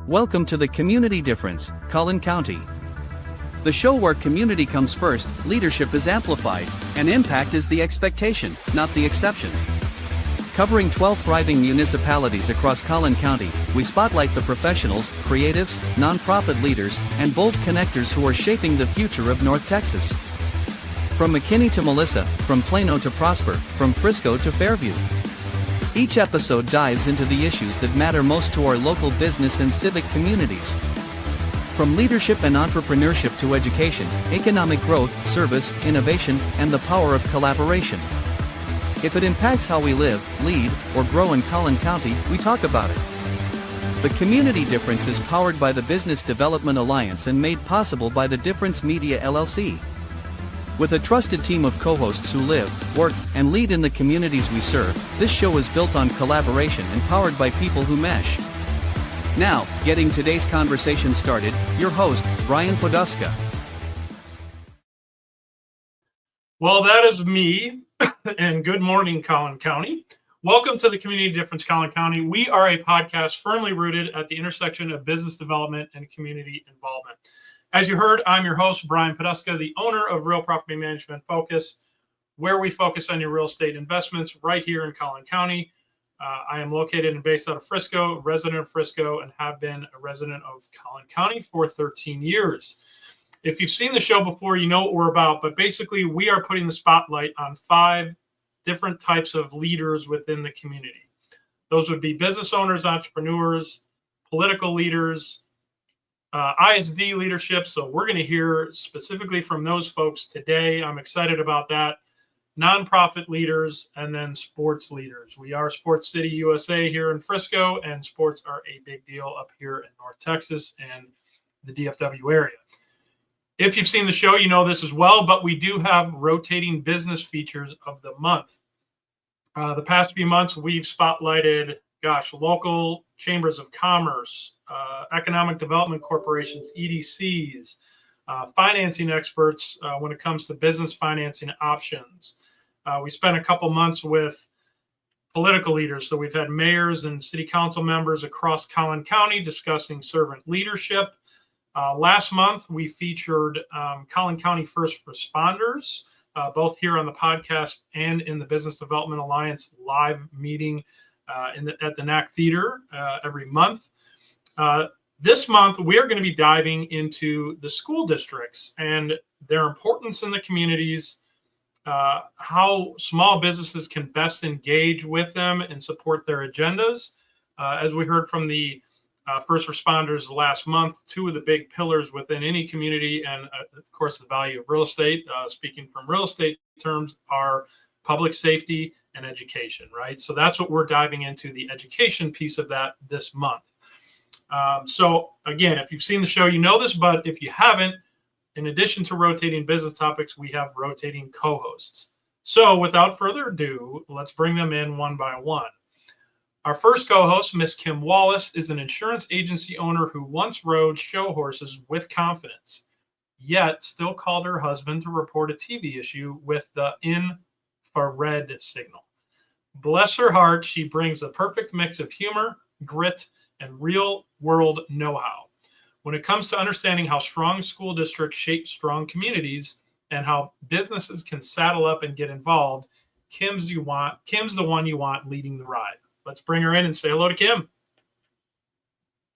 Welcome to the Community Difference, Collin County. The show where community comes first, leadership is amplified, and impact is the expectation, not the exception. Covering 12 thriving municipalities across Collin County, we spotlight the professionals, creatives, nonprofit leaders, and bold connectors who are shaping the future of North Texas. From McKinney to Melissa, from Plano to Prosper, from Frisco to Fairview. Each episode dives into the issues that matter most to our local business and civic communities. From leadership and entrepreneurship to education, economic growth, service, innovation, and the power of collaboration. If it impacts how we live, lead, or grow in Collin County, we talk about it. The Community Difference is powered by the Business Development Alliance and made possible by the Difference Media LLC. With a trusted team of co-hosts who live, work, and lead in the communities we serve, this show is built on collaboration and powered by people who mesh. Now, getting today's conversation started, your host, Brian Poduska. Well, that is me, and good morning, Collin County. Welcome to the Community Difference, Collin County. We are a podcast firmly rooted at the intersection of business development and community involvement. As you heard, I'm your host, Brian Poduska, the owner of Real Property Management Focus, where we focus on your real estate investments right here in Collin County. I am located and based out of Frisco, resident of Frisco, and have been a resident of Collin County for 13 years. If you've seen the show before, you know what we're about, but basically we are putting the spotlight on 5 different types of leaders within the community. Those would be business owners, entrepreneurs, political leaders, ISD leadership. So we're going to hear specifically from those folks today. I'm excited about that. Nonprofit leaders, and then sports leaders. We are Sports City, USA here in Frisco, and sports are a big deal up here in North Texas and the DFW area. If you've seen the show, you know this as well, but we do have rotating business features of the month. The past few months, we've spotlighted, local chambers of commerce, economic development corporations, EDCs, financing experts when it comes to business financing options. We spent a couple months with political leaders. So we've had mayors and city council members across Collin County discussing servant leadership. Last month, we featured Collin County first responders, both here on the podcast and in the Business Development Alliance live meeting at the NAC Theater every month. This month, we are going to be diving into the school districts and their importance in the communities, how small businesses can best engage with them and support their agendas. As we heard from the first responders last month, 2 of the big pillars within any community, and of course, the value of real estate, speaking from real estate terms, are public safety and education, right? So that's what we're diving into, the education piece of that this month. So again, if you've seen the show, you know this, but if you haven't, in addition to rotating business topics, we have rotating co-hosts. So without further ado, let's bring them in one by one. Our first co-host, Miss Kim Wallace, is an insurance agency owner who once rode show horses with confidence, yet still called her husband to report a TV issue with the infrared signal. Bless her heart, she brings a perfect mix of humor, grit, and real-world know-how. When it comes to understanding how strong school districts shape strong communities and how businesses can saddle up and get involved, Kim's the one you want leading the ride. Let's bring her in and say hello to Kim.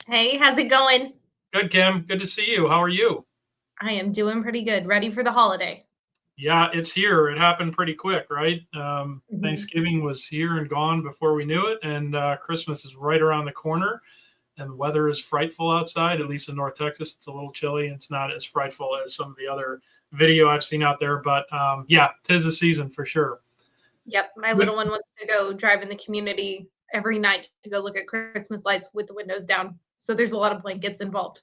Hey, how's it going? Good, Kim. Good to see you. How are you? I am doing pretty good. Ready for the holiday. Yeah, it's here. It happened pretty quick, right? Thanksgiving was here and gone before we knew it, and Christmas is right around the corner, and the weather is frightful outside, at least in North Texas. It's a little chilly. It's not as frightful as some of the other video I've seen out there, but yeah, 'tis the season for sure. Yep, my little one wants to go drive in the community every night to go look at Christmas lights with the windows down. So there's a lot of blankets involved.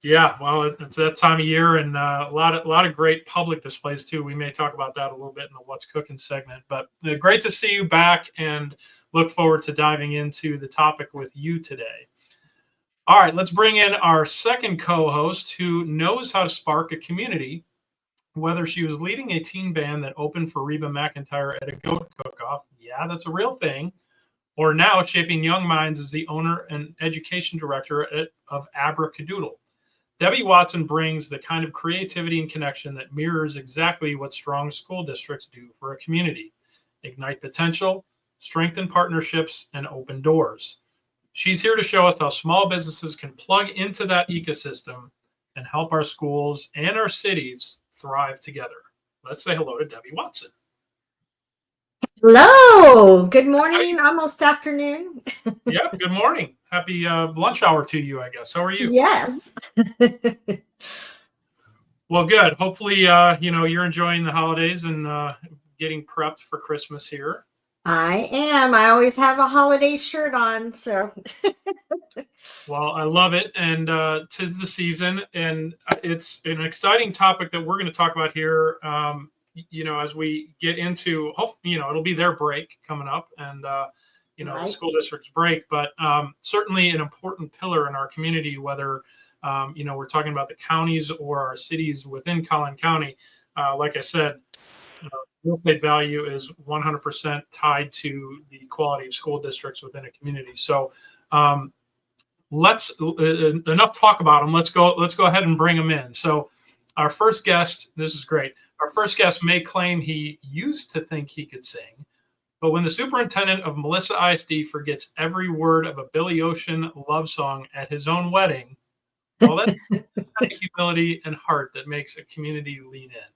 Yeah, well, it's that time of year, and a lot of great public displays too. We may talk about that a little bit in the What's Cooking segment, but great to see you back and look forward to diving into the topic with you today. All right, let's bring in our second co-host who knows how to spark a community, whether she was leading a teen band that opened for Reba McEntire at a goat cook-off. Yeah, that's a real thing. or now shaping young minds as the owner and education director of Abracadoodle. Debbie Watson brings the kind of creativity and connection that mirrors exactly what strong school districts do for a community: ignite potential, strengthen partnerships, and open doors. She's here to show us how small businesses can plug into that ecosystem and help our schools and our cities thrive together. Let's say hello to Debbie Watson. Hello. Good morning, almost afternoon. Yeah, good morning. Happy lunch hour to you, I guess. How are you? Yes. Well, good. Hopefully, you're enjoying the holidays and getting prepped for Christmas here. I am. I always have a holiday shirt on, so. Well, I love it, and 'tis the season, and it's an exciting topic that we're going to talk about here. As we get into, hopefully, it'll be their break coming up, and Right. the school district's break, but certainly an important pillar in our community, whether we're talking about the counties or our cities within Collin County. Like I said, real estate value is 100% tied to the quality of school districts within a community. So let's enough talk about them. Let's go ahead and bring them in. So our first guest, this is great. Our first guest may claim he used to think he could sing, but when the superintendent of Melissa ISD forgets every word of a Billy Ocean love song at his own wedding, well, that's the humility and heart that makes a community lean in.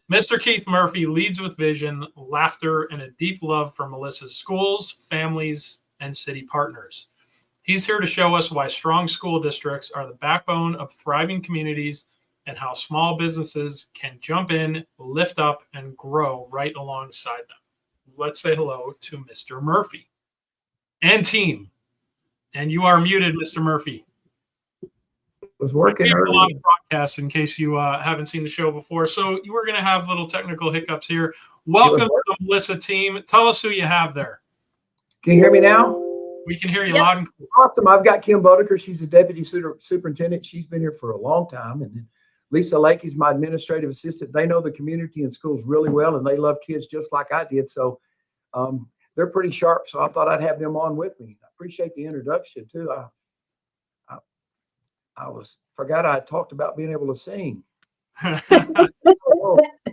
Mr. Keith Murphy leads with vision, laughter, and a deep love for Melissa's schools, families, and city partners. He's here to show us why strong school districts are the backbone of thriving communities and how small businesses can jump in, lift up, and grow right alongside them. Let's say hello to Mr. Murphy and team. And you are muted, Mr. Murphy. Was working a early. lot of broadcasts in case you haven't seen the show before. So you were going to have little technical hiccups here. Welcome to the Melissa team. Tell us who you have there. Can you hear me now? We can hear you Yep. loud and clear. Awesome. I've got Kim Bodeker. She's the deputy superintendent. She's been here for a long time. And then Lisa Lake is my administrative assistant. They know the community and schools really well, and they love kids just like I did. So they're pretty sharp. So I thought I'd have them on with me. I appreciate the introduction too. I forgot I talked about being able to sing.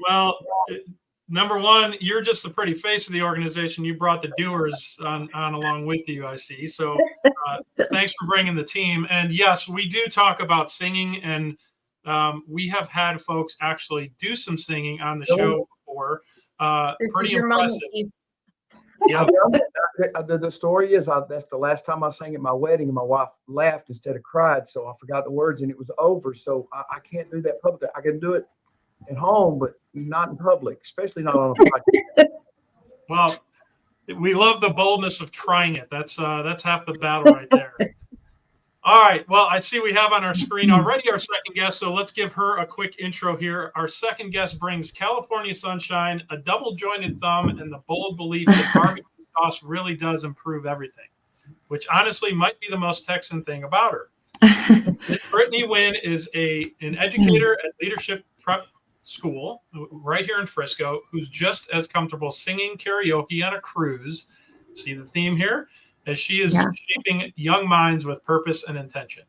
Well, number one, you're just the pretty face of the organization. You brought the doers on along with you, I see. So thanks for bringing the team. And yes, we do talk about singing, and we have had folks actually do some singing on the show before. This pretty is your impressive. moment, Keith. Yeah. The story is that's the last time I sang at my wedding, and my wife laughed instead of cried, so I forgot the words and it was over. So I can't do that publicly. I can do it at home, but not in public, especially not on a podcast. Well, we love the boldness of trying it. That's half the battle right there. All right. Well, I see we have on our screen already our second guest, so let's give her a quick intro here. Our second guest brings California sunshine, a double-jointed thumb, and the bold belief that barbecue sauce really does improve everything, which honestly might be the most Texan thing about her. Brittany Winn is an educator at Leadership Prep School right here in Frisco, who's just as comfortable singing karaoke on a cruise. See the theme here? As she is shaping young minds with purpose and intention.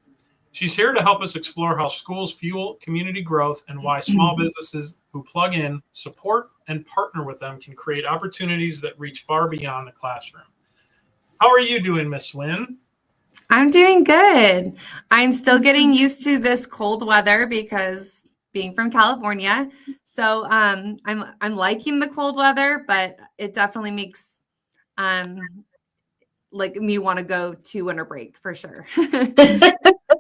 She's here to help us explore how schools fuel community growth and why small businesses who plug in, support, and partner with them can create opportunities that reach far beyond the classroom. How are you doing, Miss Winn? I'm doing good. I'm still getting used to this cold weather because being from California. So I'm liking the cold weather, but it definitely makes like me want to go to winter break for sure.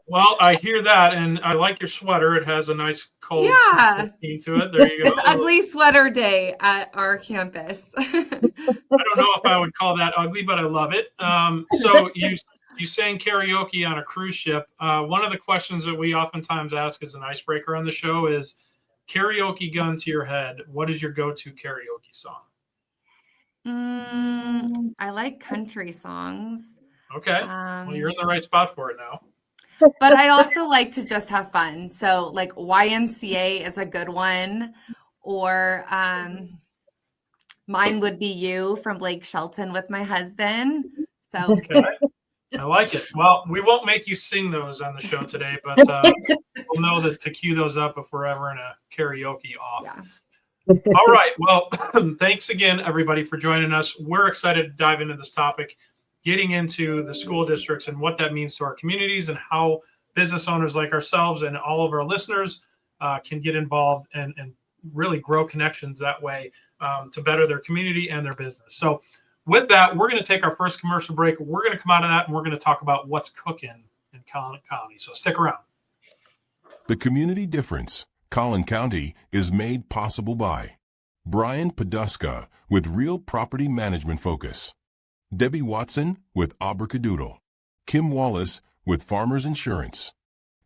Well, I hear that, and I like your sweater. It has a nice cold theme to it. There you go. It's ugly sweater day at our campus. I don't know if I would call that ugly, but I love it. So you sang karaoke on a cruise ship. One of the questions that we oftentimes ask as an icebreaker on the show is karaoke gun to your head. What is your go-to karaoke song? I like country songs. Okay. Well, you're in the right spot for it now. But I also like to just have fun. So like YMCA is a good one. Or Mine would be you from Lake Shelton with my husband. So Okay. I like it. Well, we won't make you sing those on the show today, but we'll know that to cue those up if we're ever in a karaoke off. yeah. All right. Well, thanks again, everybody, for joining us. We're excited to dive into this topic, getting into the school districts and what that means to our communities and how business owners like ourselves and all of our listeners can get involved and really grow connections that way to better their community and their business. So with that, we're going to take our first commercial break. We're going to come out of that and we're going to talk about what's cooking in Collin County. So stick around. The community difference, Collin County, is made possible by Brian Poduska with Real Property Management Focus, Debbie Watson with Abracadoodle, Kim Wallace with Farmers Insurance,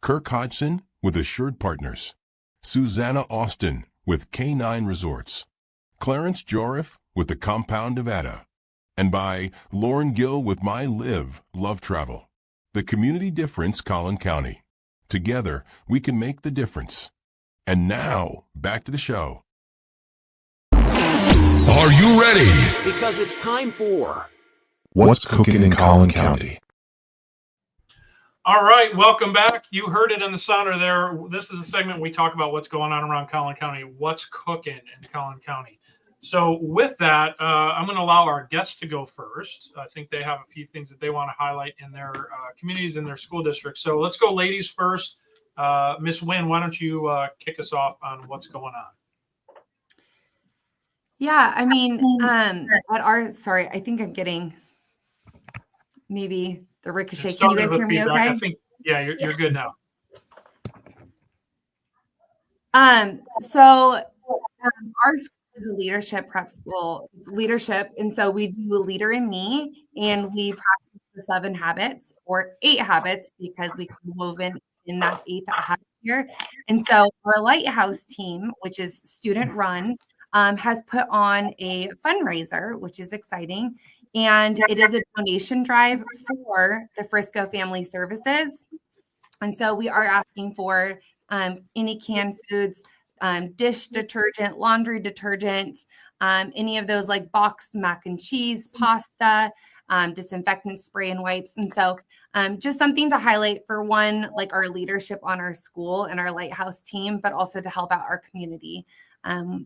Kirk Hodgson with Assured Partners, Susanna Austin with K9 Resorts, Clarence Joriff with the Compound Nevada, and by Lauren Gill with My Live, Love Travel. The community difference, Collin County. Together, we can make the difference. And now, back to the show. Are you ready? Because it's time for What's Cooking in Collin County? All right, welcome back. You heard it in the sounder there. This is a segment we talk about what's going on around Collin County, what's cooking in Collin County. So with that, I'm going to allow our guests to go first. I think they have a few things that they want to highlight in their communities and their school districts. So let's go ladies first. Miss Winn, why don't you kick us off on what's going on? Yeah, I mean, sorry, I think I'm getting maybe the ricochet. Can you guys hear me okay? I think, yeah, you're good now. So our school is a leadership prep school, leadership. And so we do a leader in me, and we practice the 7 habits or 8 habits because we can woven in that 8th habit here. And so our Lighthouse team, which is student run, has put on a fundraiser, which is exciting. And it is a donation drive for the Frisco Family Services. And so we are asking for any canned foods, dish detergent, laundry detergent, any of those like boxed mac and cheese, pasta, disinfectant spray and wipes. And so just something to highlight for one, like our leadership on our school and our Lighthouse team, but also to help out our community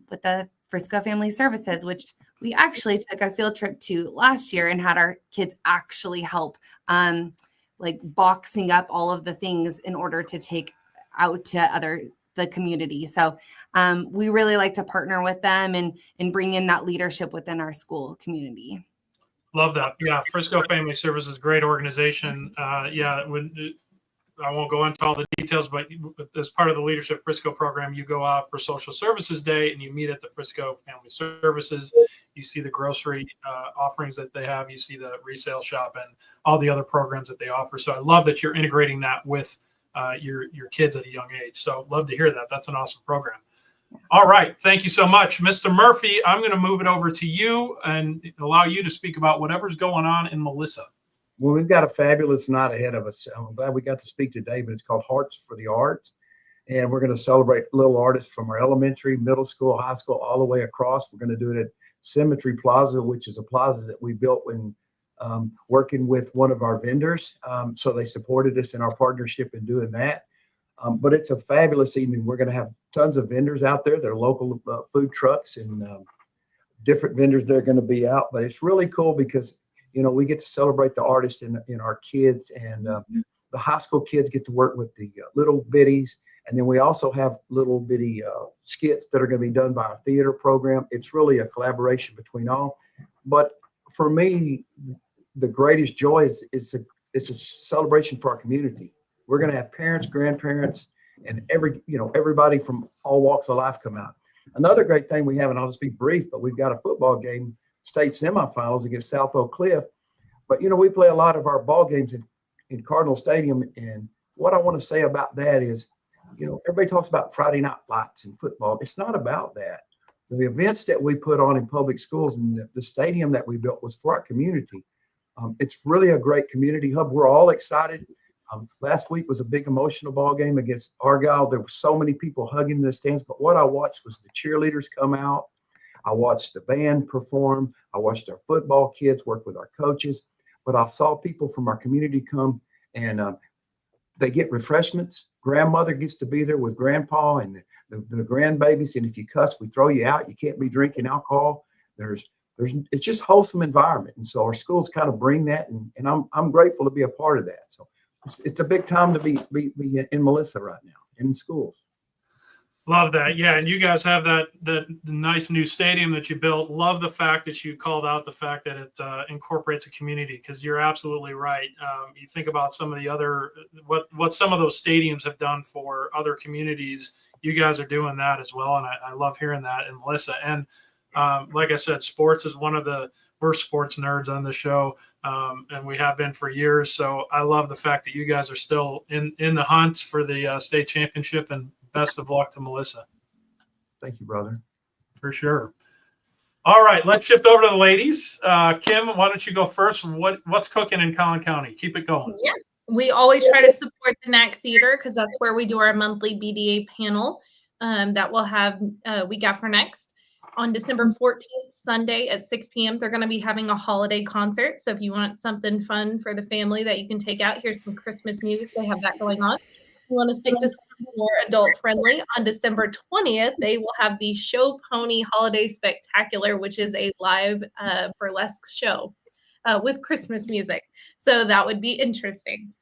with the Frisco Family Services, which we actually took a field trip to last year and had our kids actually help like boxing up all of the things in order to take out to the community. So we really like to partner with them and bring in that leadership within our school community. Love that. Yeah, Frisco Family Services, great organization. I won't go into all the details, but as part of the Leadership Frisco program, you go out for Social Services Day and you meet at the Frisco Family Services. You see the grocery offerings that they have. You see the resale shop and all the other programs that they offer. So I love that you're integrating that with your kids at a young age. So love to hear that. That's an awesome program. All right. Thank you so much. Mr. Murphy, I'm going to move it over to you and allow you to speak about whatever's going on in Melissa. Well, we've got a fabulous night ahead of us. I'm glad we got to speak today, but it's called Hearts for the Arts. And we're going to celebrate little artists from our elementary, middle school, high school, all the way across. We're going to do it at Symmetry Plaza, which is a plaza that we built when working with one of our vendors. So they supported us in our partnership in doing that. But it's a fabulous evening. We're going to have tons of vendors out there. They're local food trucks and different vendors that are going to be out. But it's really cool because we get to celebrate the artists in our kids, and the high school kids get to work with the little bitties. And then we also have little bitty skits that are going to be done by our theater program. It's really a collaboration between all. But for me, the greatest joy is it's a celebration for our community. We're going to have parents, grandparents, and everybody from all walks of life come out. Another great thing we have, and I'll just be brief, but we've got a football game, state semifinals against South Oak Cliff. But, we play a lot of our ball games in Cardinal Stadium. And what I want to say about that is, everybody talks about Friday night lights in football. It's not about that. The events that we put on in public schools and the stadium that we built was for our community. It's really a great community hub. We're all excited. Last week was a big emotional ball game against Argyle. There were so many people hugging the stands. But what I watched was the cheerleaders come out. I watched the band perform. I watched our football kids work with our coaches. But I saw people from our community come and they get refreshments. Grandmother gets to be there with grandpa and the grandbabies. And if you cuss, we throw you out. You can't be drinking alcohol. It's just wholesome environment. And so our schools kind of bring that. And I'm grateful to be a part of that. So it's a big time to be in Melissa right now in schools. Love that. Yeah. And you guys have the nice new stadium that you built. Love the fact that you called out the fact that it incorporates a community, because you're absolutely right. You think about some of the other, what some of those stadiums have done for other communities. You guys are doing that as well. And I love hearing that in Melissa. And like I said, sports is one of the worst sports nerds on the show. And we have been for years. So I love the fact that you guys are still in the hunt for the state championship, and best of luck to Melissa. Thank you, brother. For sure. All right, let's shift over to the ladies. Kim, why don't you go first? What's cooking in Collin County? Keep it going. Yeah, we always try to support the NAC Theater because that's where we do our monthly BDA panel that we'll have week after next. On December 14th, Sunday at 6 p.m., they're going to be having a holiday concert. So if you want something fun for the family that you can take out, here's some Christmas music. They have that going on. You want to stick to something more adult friendly. On December 20th, they will have the Show Pony Holiday Spectacular, which is a live burlesque show with Christmas music. So that would be interesting.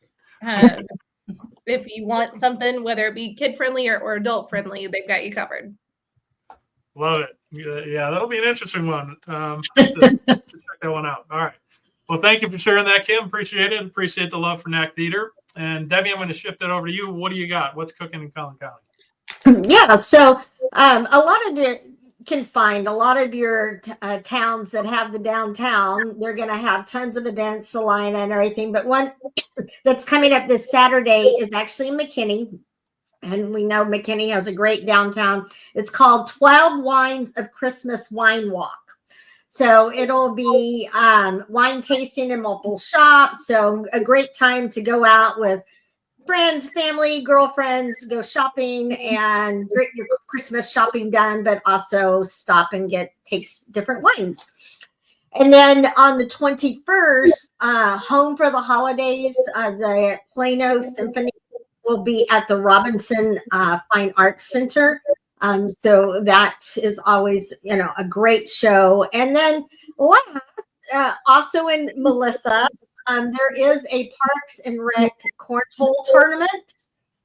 If you want something, whether it be kid friendly or adult friendly, they've got you covered. Love it. Yeah, that'll be an interesting one. To check that one out. All right. Well, thank you for sharing that, Kim. Appreciate it. Appreciate the love for NAC Theater. And Debbie, I'm going to shift it over to you. What do you got? What's cooking in Collin County? Yeah, so a lot of you can find a lot of your towns that have the downtown. They're going to have tons of events, Salina and everything. But one that's coming up this Saturday is actually in McKinney. And we know McKinney has a great downtown. It's called 12 Wines of Christmas Wine Walk. So it'll be wine tasting in multiple shops. So a great time to go out with friends, family, girlfriends, go shopping and get your Christmas shopping done, but also stop and taste different wines. And then on the 21st, Home for the Holidays, the Plano Symphony will be at the Robinson Fine Arts Center. So that is always, a great show. And then last, also in Melissa, there is a Parks and Rec cornhole tournament.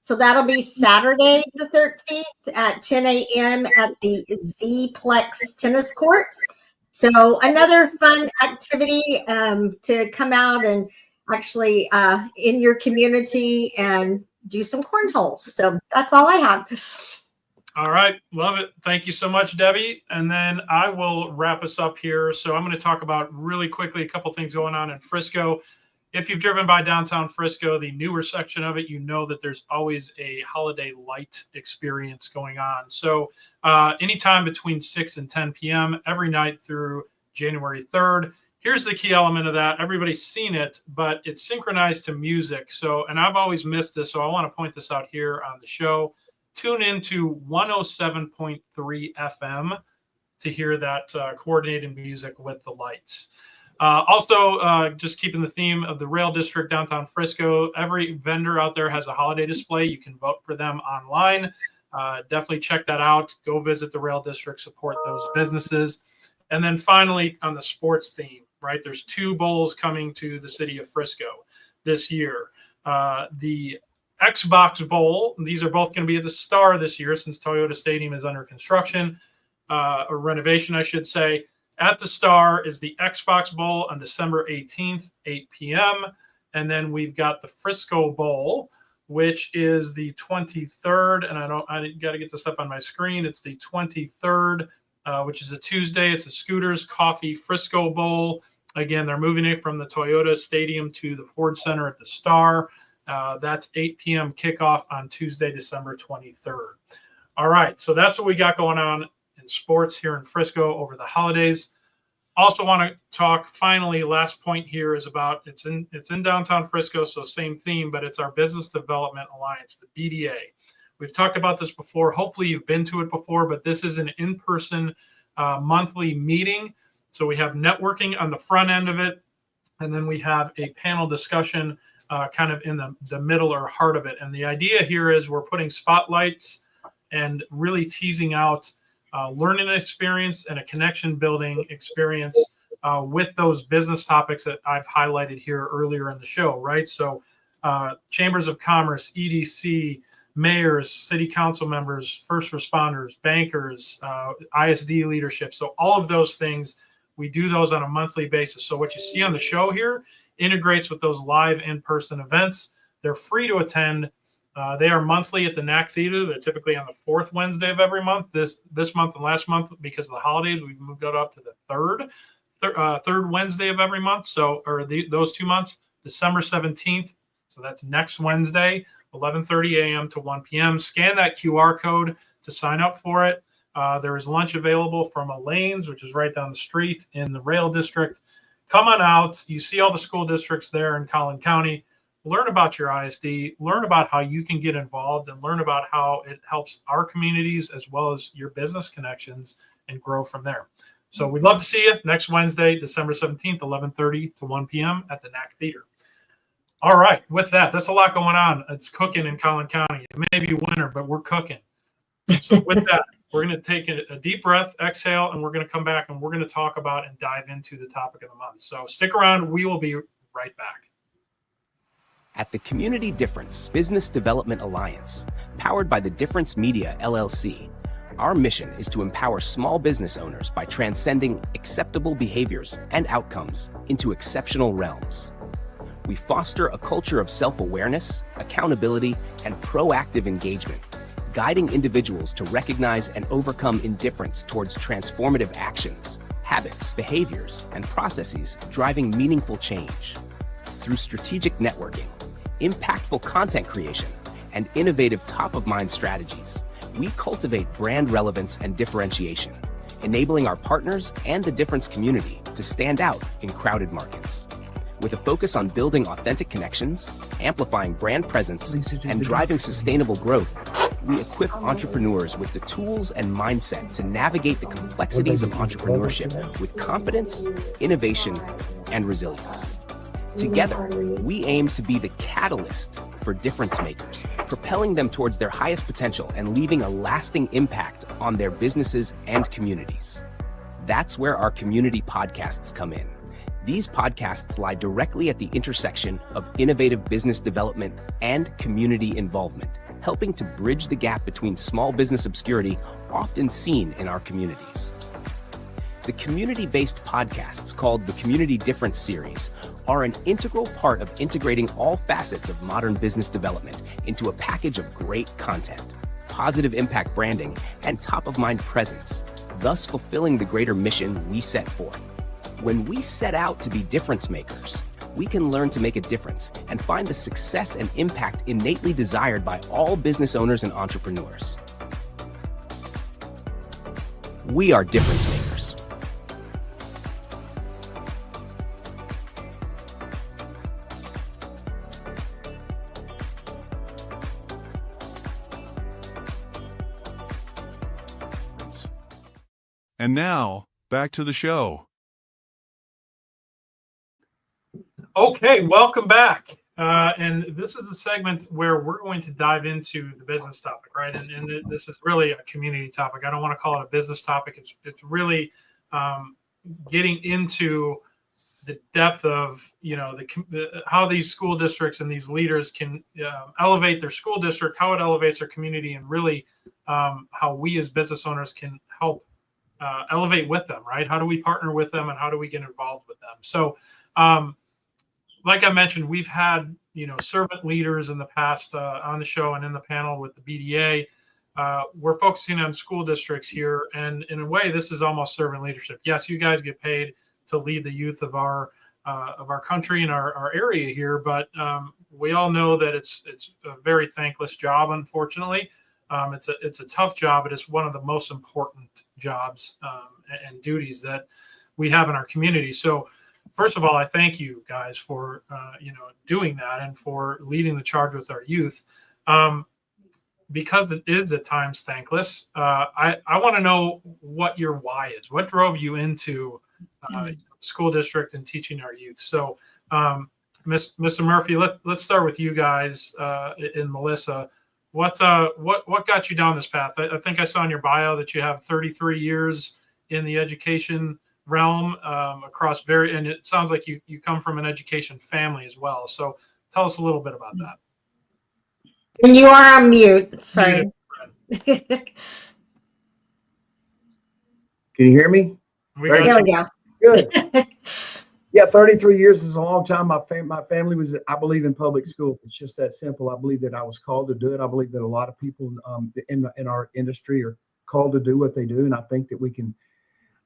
So that'll be Saturday the 13th at 10 a.m. at the Z-Plex tennis courts. So another fun activity to come out and actually in your community and do some cornhole. So that's all I have. All right. Love it. Thank you so much, Debbie. And then I will wrap us up here. So I'm going to talk about really quickly a couple things going on in Frisco. If you've driven by downtown Frisco, the newer section of it, you know that there's always a holiday light experience going on. So anytime between 6 and 10 p.m. every night through January 3rd. Here's the key element of that. Everybody's seen it, but it's synchronized to music. So, and I've always missed this, so I want to point this out here on the show. Tune into 107.3 FM to hear that coordinated music with the lights. Also, just keeping the theme of the Rail District downtown Frisco, every vendor out there has a holiday display. You can vote for them online. Definitely check that out. Go visit the Rail District, support those businesses. And then finally, on the sports theme, right? There's 2 bowls coming to the city of Frisco this year. The Xbox Bowl, these are both going to be at the Star this year since Toyota Stadium is under construction, or renovation, I should say. At the Star is the Xbox Bowl on December 18th, 8 p.m. And then we've got the Frisco Bowl, which is the 23rd. And I got to get this up on my screen. It's the 23rd, which is a Tuesday. It's a Scooters Coffee Frisco Bowl. Again, they're moving it from the Toyota Stadium to the Ford Center at the Star. That's 8 p.m. kickoff on Tuesday, December 23rd. All right, so that's what we got going on in sports here in Frisco over the holidays. Also want to talk, finally, last point here is about, it's in downtown Frisco, so same theme, but it's our Business Development Alliance, the BDA. We've talked about this before. Hopefully you've been to it before, but this is an in-person monthly meeting. So we have networking on the front end of it, and then we have a panel discussion kind of in the middle or heart of it. And the idea here is we're putting spotlights and really teasing out learning experience and a connection building experience with those business topics that I've highlighted here earlier in the show, right? So chambers of commerce, EDC, mayors, city council members, first responders, bankers, ISD leadership. So all of those things, we do those on a monthly basis. So what you see on the show here integrates with those live in-person events. They're free to attend. They are monthly at the NAC Theater. They're typically on the fourth Wednesday of every month. This month and last month, because of the holidays, we've moved it up to the third Wednesday of every month. So, those 2 months, December 17th. So that's next Wednesday, 11:30 a.m. to 1 p.m. Scan that QR code to sign up for it. There is lunch available from Elaine's, which is right down the street in the rail district. Come on out. You see all the school districts there in Collin County. Learn about your ISD, learn about how you can get involved, and learn about how it helps our communities as well as your business connections, and grow from there. So we'd love to see you next Wednesday, December 17th, 11:30 to 1 p.m. at the NAC Theater. All right, with that, that's a lot going on. It's cooking in Collin County. It may be winter, but we're cooking. So with that, we're going to take a deep breath, exhale, and we're going to come back and we're going to talk about and dive into the topic of the month. So stick around. We will be right back. At the Community Difference Business Development Alliance, powered by the Difference Media LLC, our mission is to empower small business owners by transcending acceptable behaviors and outcomes into exceptional realms. We foster a culture of self-awareness, accountability, and proactive engagement, guiding individuals to recognize and overcome indifference towards transformative actions, habits, behaviors, and processes driving meaningful change. Through strategic networking, impactful content creation, and innovative top-of-mind strategies, we cultivate brand relevance and differentiation, enabling our partners and the Difference community to stand out in crowded markets. With a focus on building authentic connections, amplifying brand presence, and driving sustainable growth, we equip entrepreneurs with the tools and mindset to navigate the complexities of entrepreneurship with confidence, innovation, and resilience. Together, we aim to be the catalyst for difference makers, propelling them towards their highest potential and leaving a lasting impact on their businesses and communities. That's where our community podcasts come in. These podcasts lie directly at the intersection of innovative business development and community involvement, helping to bridge the gap between small business obscurity often seen in our communities. The community-based podcasts called the Community Difference Series are an integral part of integrating all facets of modern business development into a package of great content, positive impact branding, and top-of-mind presence, thus fulfilling the greater mission we set forth. When we set out to be difference makers, we can learn to make a difference and find the success and impact innately desired by all business owners and entrepreneurs. We are difference makers. And now, back to the show. Okay, welcome back. And this is a segment where we're going to dive into the business topic, right? And this is really a community topic. I don't want to call it a business topic. It's really getting into the depth of, how these school districts and these leaders can elevate their school district, how it elevates their community, and really how we as business owners can help elevate with them, right? How do we partner with them and how do we get involved with them? So, like I mentioned, we've had, servant leaders in the past on the show and in the panel with the BDA. We're focusing on school districts here. And in a way, this is almost servant leadership. Yes, you guys get paid to lead the youth of our country and our area here. But we all know that it's a very thankless job, unfortunately. It's a tough job, but it's one of the most important jobs and duties that we have in our community. So, first of all, I thank you guys for doing that and for leading the charge with our youth. because it is at times thankless, I want to know what your why is. What drove you into school district and teaching our youth? So, Mr. Murphy, let's start with you guys and Melissa. What got you down this path? I think I saw in your bio that you have 33 years in the education realm across and it sounds like you come from an education family as well. So tell us a little bit about that. And you are on mute. Sorry. Can you hear me? got There you. we go. Good. Yeah, 33 years is a long time. My family was, I believe in public school. It's just that simple. I believe that I was called to do it. I believe that a lot of people in our industry are called to do what they do. And I think that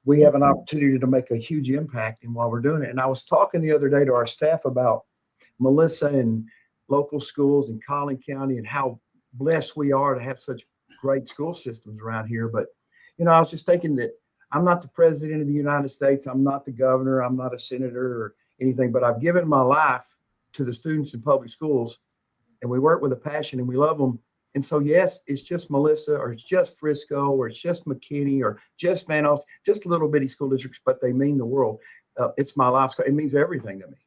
we have an opportunity to make a huge impact in while we're doing it. And I was talking the other day to our staff about Melissa and local schools in Collin County and how blessed we are to have such great school systems around here. But, I was just thinking that I'm not the president of the United States. I'm not the governor. I'm not a senator or anything, but I've given my life to the students in public schools, and we work with a passion and we love them. And so, yes, it's just Melissa, or it's just Frisco, or it's just McKinney, or just Van Alst, just little bitty school districts, but they mean the world. It's my life. It means everything to me.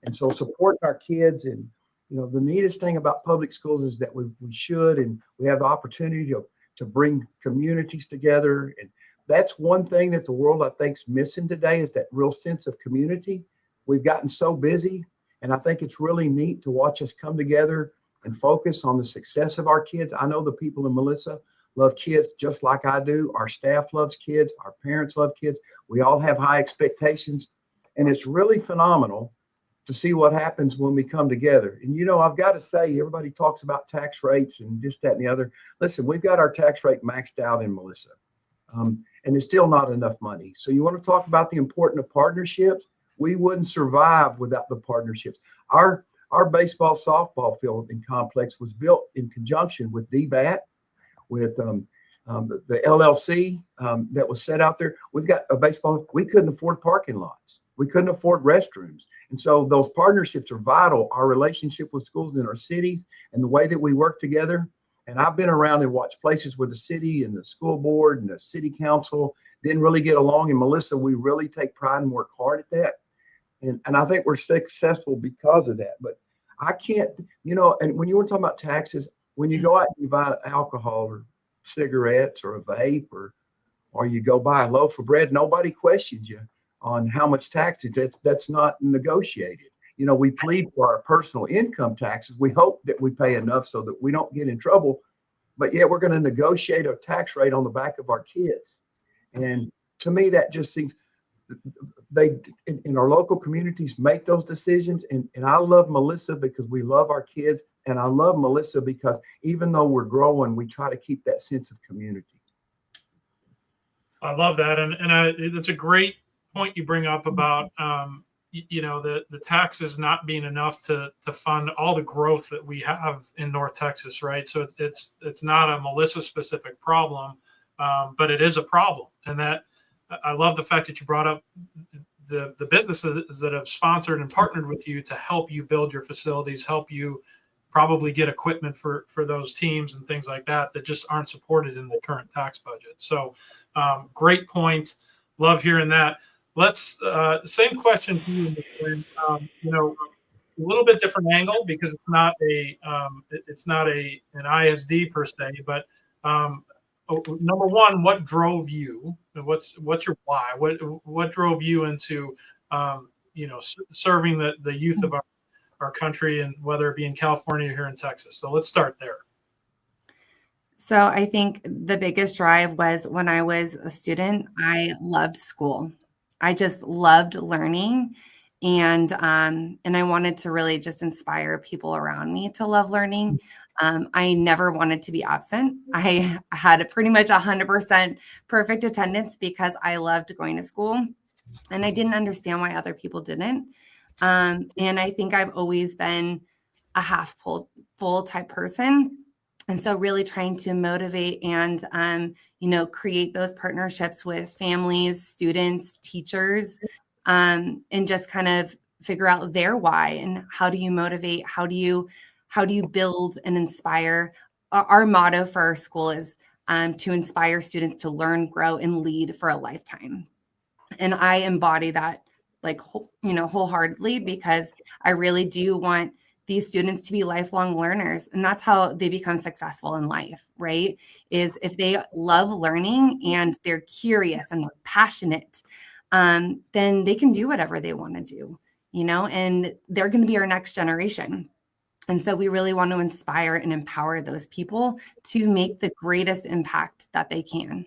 And so supporting our kids, and, the neatest thing about public schools is that we should, and we have the opportunity to bring communities together. And that's one thing that the world, I think, is missing today, is that real sense of community. We've gotten so busy, and I think it's really neat to watch us come together and focus on the success of our kids. I know the people in Melissa love kids just like I do. Our staff loves kids. Our parents love kids. We all have high expectations, and it's really phenomenal to see what happens when we come together. And, I've got to say, everybody talks about tax rates and this, that, and the other. Listen, we've got our tax rate maxed out in Melissa. And it's still not enough money. So you want to talk about the importance of partnerships? We wouldn't survive without the partnerships. Our baseball, softball field and complex was built in conjunction with DBAT, with the LLC that was set out there. We've got a baseball. We couldn't afford parking lots. We couldn't afford restrooms. And so those partnerships are vital. Our relationship with schools in our cities and the way that we work together. And I've been around and watched places where the city and the school board and the city council didn't really get along. And Melissa, we really take pride and work hard at that. And I think we're successful because of that. But I can't, and when you were talking about taxes, when you go out and you buy alcohol or cigarettes or a vape, or you go buy a loaf of bread, nobody questions you on how much taxes. That's not negotiated. We plead for our personal income taxes. We hope that we pay enough so that we don't get in trouble. But yet we're going to negotiate a tax rate on the back of our kids. And to me, that just seems, they in our local communities make those decisions. And I love Melissa because we love our kids. And I love Melissa because even though we're growing, we try to keep that sense of community. I love that. And it's a great point you bring up about, the taxes not being enough to fund all the growth that we have in North Texas, right? So it's not a Melissa specific problem, but it is a problem. And that I love the fact that you brought up the businesses that have sponsored and partnered with you to help you build your facilities, help you probably get equipment for those teams and things like that just aren't supported in the current tax budget. So great point. Love hearing that. Let's same question to you, Winn. A little bit different angle because it's not an ISD per se, but number one, what drove you? What's your why? What drove you into serving the youth of our country, and whether it be in California or here in Texas? So let's start there. So I think the biggest drive was when I was a student, I loved school. I just loved learning, and I wanted to really just inspire people around me to love learning. I never wanted to be absent. I had pretty much 100% perfect attendance because I loved going to school, and I didn't understand why other people didn't. And I think I've always been a half full type person. And so really trying to motivate and, create those partnerships with families, students, teachers, and just kind of figure out their why and how do you motivate? How do you build and inspire our motto for our school is to inspire students to learn, grow, and lead for a lifetime. And I embody that like, wholeheartedly, because I really do want these students to be lifelong learners. And that's how they become successful in life, right? Is if they love learning and they're curious and they're passionate, then they can do whatever they want to do, and they're going to be our next generation. And so we really want to inspire and empower those people to make the greatest impact that they can.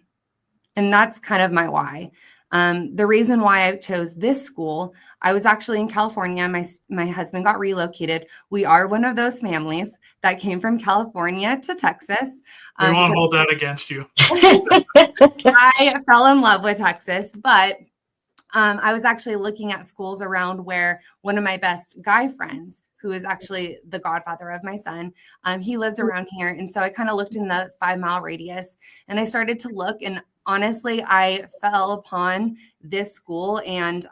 And that's kind of my why. The reason why I chose this school, I was actually in California. My husband got relocated. We are one of those families that came from California to Texas. We won't hold that against you. I fell in love with Texas, but I was actually looking at schools around where one of my best guy friends, who is actually the godfather of my son, he lives around here. And so I kind of looked in the 5-mile radius, and I started to look, and honestly, I fell upon this school and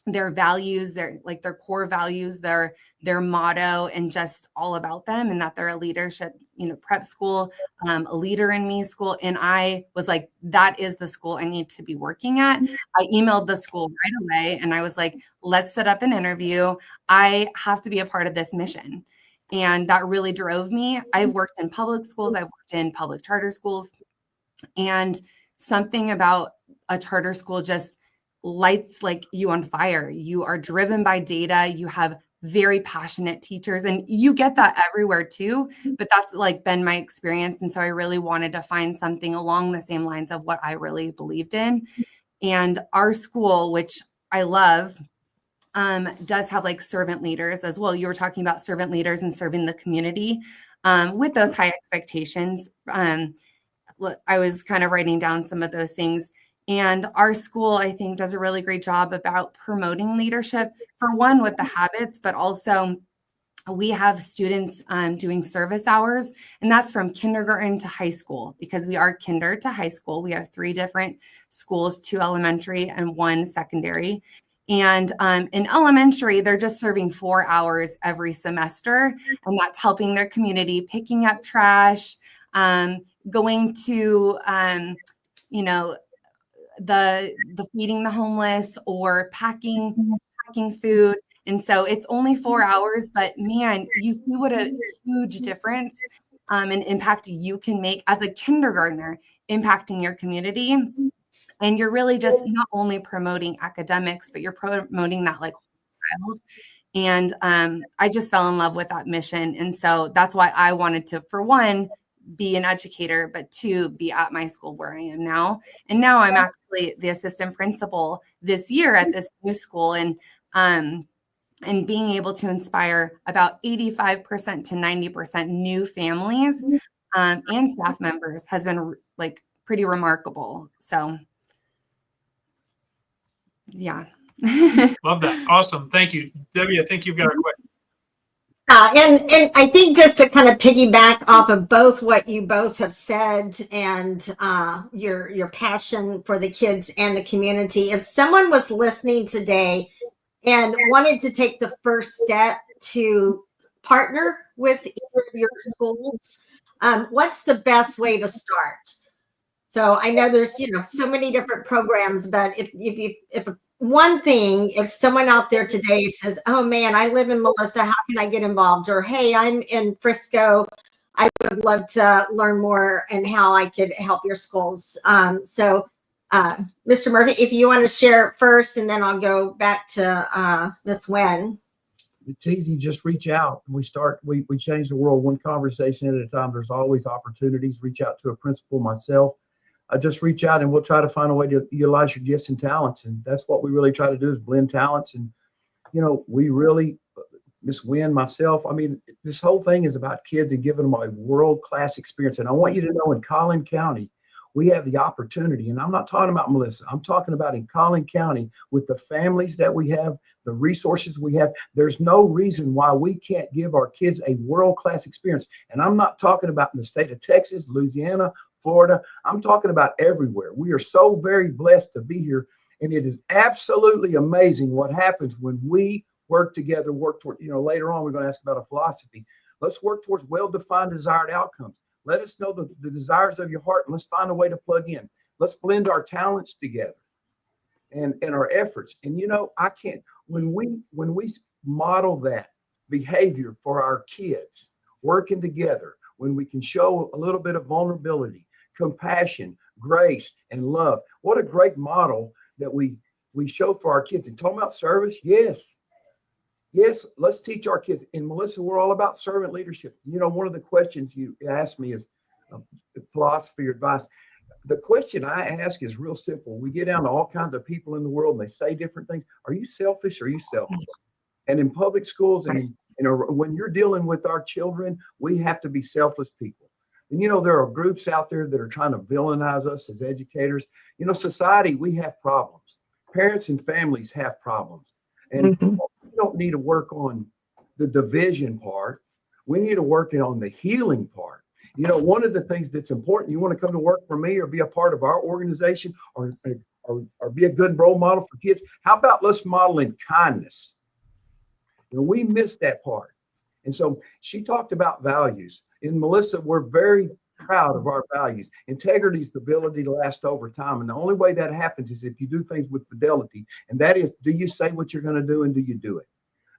their values, their core values, their motto, and just all about them, and that they're a leadership, prep school, a leader in me school. And I was like, that is the school I need to be working at. I emailed the school right away, and I was like, let's set up an interview. I have to be a part of this mission. And that really drove me. I've worked in public schools. I've worked in public charter schools, and something about a charter school just lights like you on fire. You are driven by data. You have very passionate teachers, and you get that everywhere too, but that's like been my experience. And so I really wanted to find something along the same lines of what I really believed in. And our school, which I love, does have like servant leaders as well. You were talking about servant leaders and serving the community with those high expectations. I was kind of writing down some of those things. And our school, I think, does a really great job about promoting leadership, for one, with the habits, but also we have students doing service hours, and that's from kindergarten to high school, because we are kinder to high school. We have 3 different schools, 2 elementary and 1 secondary. And in elementary, they're just serving 4 hours every semester, and that's helping their community, picking up trash, going to, the feeding the homeless, or packing food. And so it's only 4 hours, but man, you see what a huge difference and impact you can make as a kindergartner, impacting your community. And you're really just not only promoting academics, but you're promoting that like child. And I just fell in love with that mission. And so that's why I wanted to, for one, be an educator, but 2, be at my school where I am now. And now I'm actually the assistant principal this year at this new school. And being able to inspire about 85% to 90% new families and staff members has been like pretty remarkable. So yeah. Love that. Awesome. Thank you. Debbie, I think you've got a question. And I think, just to kind of piggyback off of both what you both have said, and your passion for the kids and the community, if someone was listening today and wanted to take the first step to partner with either of your schools, what's the best way to start? So I know there's so many different programs, but if one thing, if someone out there today says, oh man, I live in Melissa, how can I get involved? Or, hey, I'm in Frisco, I would love to learn more and how I could help your schools. So Mr. Murphy, if you want to share first, and then I'll go back to Ms. Winn. It's easy, just reach out. We change the world one conversation at a time. There's always opportunities. Reach out to a principal, myself. Just reach out, and we'll try to find a way to utilize your gifts and talents. And that's what we really try to do, is blend talents. And, we really, Ms. Winn, myself, I mean, this whole thing is about kids and giving them a world-class experience. And I want you to know, in Collin County, we have the opportunity, and I'm not talking about Melissa, I'm talking about in Collin County, with the families that we have, the resources we have, there's no reason why we can't give our kids a world-class experience. And I'm not talking about in the state of Texas, Louisiana, Florida. I'm talking about everywhere. We are so very blessed to be here. And it is absolutely amazing what happens when we work together, work toward, later on, we're going to ask about a philosophy. Let's work towards well-defined desired outcomes. Let us know the desires of your heart, and let's find a way to plug in. Let's blend our talents together and our efforts. And when we model that behavior for our kids, working together, when we can show a little bit of vulnerability, compassion, grace, and love, what a great model that we show for our kids. And talking about service, yes, let's teach our kids. And Melissa, we're all about servant leadership. One of the questions you asked me is philosophy or advice. The question I ask is real simple. We get down to all kinds of people in the world and they say different things. Are you selfish or are you selfless? And in public schools and when you're dealing with our children, we have to be selfless people. And there are groups out there that are trying to villainize us as educators. Society, we have problems. Parents and families have problems. And we don't need to work on the division part. We need to work on the healing part. One of the things that's important, you want to come to work for me or be a part of our organization or be a good role model for kids. How about let's model in kindness? We missed that part. And so she talked about values. And Melissa, we're very proud of our values. Integrity is the ability to last over time. And the only way that happens is if you do things with fidelity. And that is, do you say what you're going to do and do you do it?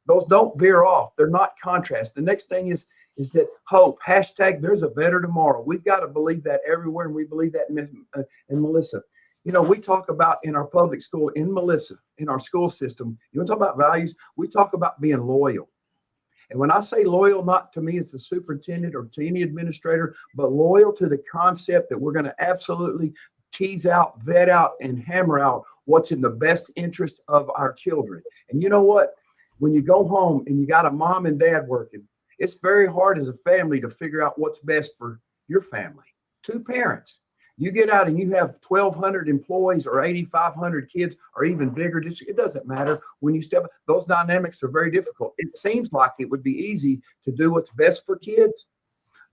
Those don't veer off. They're not contrast. The next thing is that hope, hashtag there's a better tomorrow. We've got to believe that everywhere. And we believe that in Melissa. We talk about in our public school, in Melissa, in our school system, you want to talk about values? We talk about being loyal. And when I say loyal, not to me as the superintendent or to any administrator, but loyal to the concept that we're going to absolutely tease out, vet out, and hammer out what's in the best interest of our children. And you know what? When you go home and you got a mom and dad working, it's very hard as a family to figure out what's best for your family. Two parents. You get out and you have 1,200 employees or 8,500 kids or even bigger. It doesn't matter. When you step, those dynamics are very difficult. It seems like it would be easy to do what's best for kids.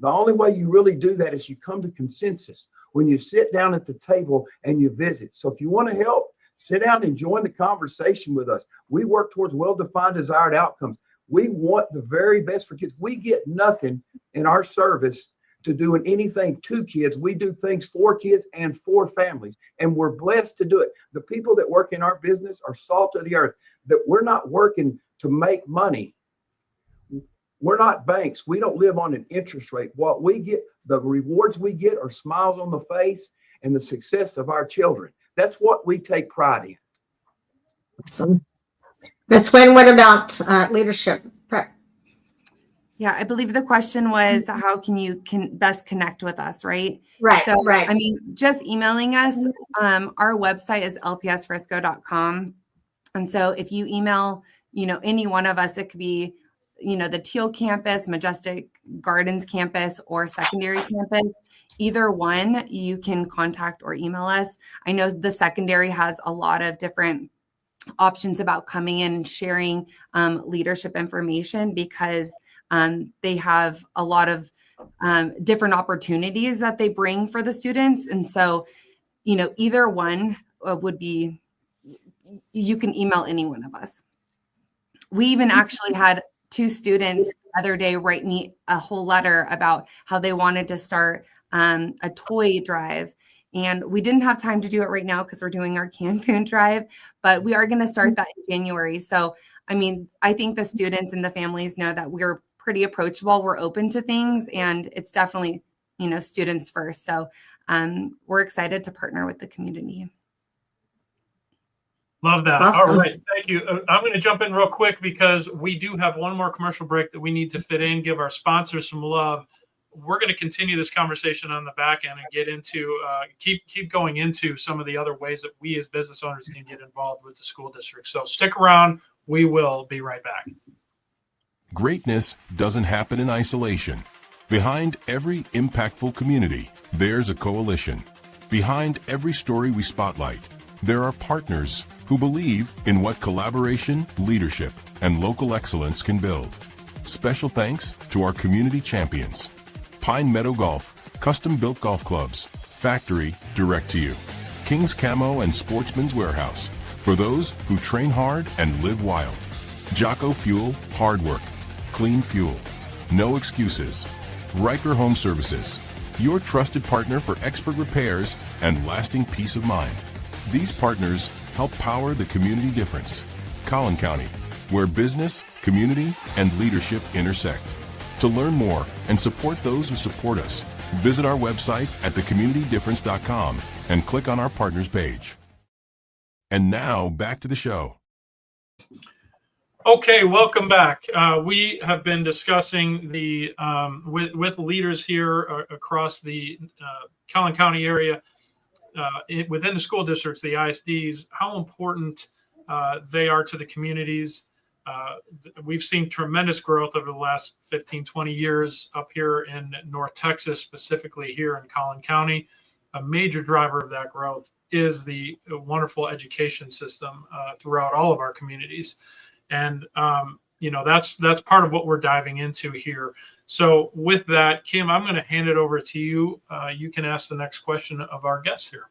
The only way you really do that is you come to consensus when you sit down at the table and you visit. So if you want to help, sit down and join the conversation with us. We work towards well-defined desired outcomes. We want the very best for kids. We get nothing in our service to doing anything to kids. We do things for kids and for families, and we're blessed to do it. The people that work in our business are salt of the earth, that we're not working to make money. We're not banks. We don't live on an interest rate. What we get, the rewards we get are smiles on the face and the success of our children. That's what we take pride in. Awesome. Ms. Winn, what about leadership prep? Yeah, I believe the question was, how can you best connect with us, right? Right, so, right. I mean, just emailing us. Our website is lpsfrisco.com. And so if you email, any one of us, it could be, the Teal campus, Majestic Gardens campus, or secondary campus. Either one, you can contact or email us. I know the secondary has a lot of different options about coming in and sharing leadership information because they have a lot of different opportunities that they bring for the students. And so, either one would be, you can email any one of us. We even actually had 2 students the other day write me a whole letter about how they wanted to start a toy drive. And we didn't have time to do it right now because we're doing our canned food drive, but we are going to start that in January. So, I mean, I think the students and the families know that we're pretty approachable. We're open to things, and it's definitely, students first. So we're excited to partner with the community. Love that. Awesome. All right. Thank you. I'm going to jump in real quick because we do have one more commercial break that we need to fit in, give our sponsors some love. We're going to continue this conversation on the back end and get into, keep going into some of the other ways that we as business owners can get involved with the school district. So stick around. We will be right back. Greatness doesn't happen in isolation. Behind every impactful community, there's a coalition. Behind every story we spotlight, there are partners who believe in what collaboration, leadership, and local excellence can build. Special thanks to our community champions. Pine Meadow Golf, custom-built golf clubs, factory direct to you. King's Camo and Sportsman's Warehouse, for those who train hard and live wild. Jocko Fuel, hard work, clean fuel. No excuses. Riker Home Services, your trusted partner for expert repairs and lasting peace of mind. These partners help power the community difference. Collin County, where business, community, and leadership intersect. To learn more and support those who support us, visit our website at thecommunitydifference.com and click on our partners page. And now back to the show. Okay, welcome back. We have been discussing the with leaders here across the Collin County area, within the school districts, the ISDs, how important they are to the communities. We've seen tremendous growth over the last 15, 20 years up here in North Texas, specifically here in Collin County. A major driver of that growth is the wonderful education system throughout all of our communities. And, that's part of what we're diving into here. So with that, Kim, I'm going to hand it over to you. You can ask the next question of our guests here.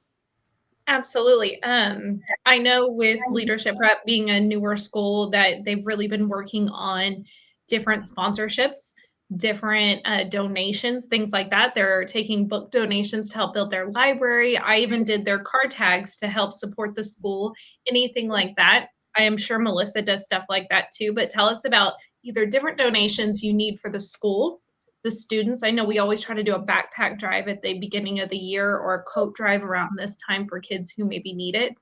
Absolutely. I know with Leadership Prep being a newer school that they've really been working on different sponsorships, different donations, things like that. They're taking book donations to help build their library. I even did their car tags to help support the school, anything like that. I am sure Melissa does stuff like that too, but tell us about either different donations you need for the school, the students. I know we always try to do a backpack drive at the beginning of the year or a coat drive around this time for kids who maybe need it.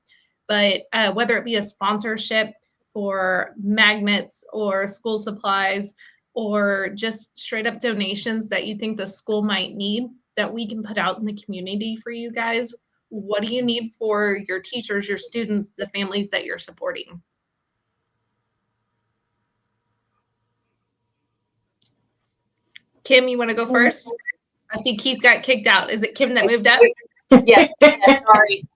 But whether it be a sponsorship for magnets or school supplies or just straight up donations that you think the school might need that we can put out in the community for you guys, what do you need for your teachers, your students, the families that you're supporting? Kim, you want to go first? I see Keith got kicked out. Is it Kim that moved up? Yes, sorry.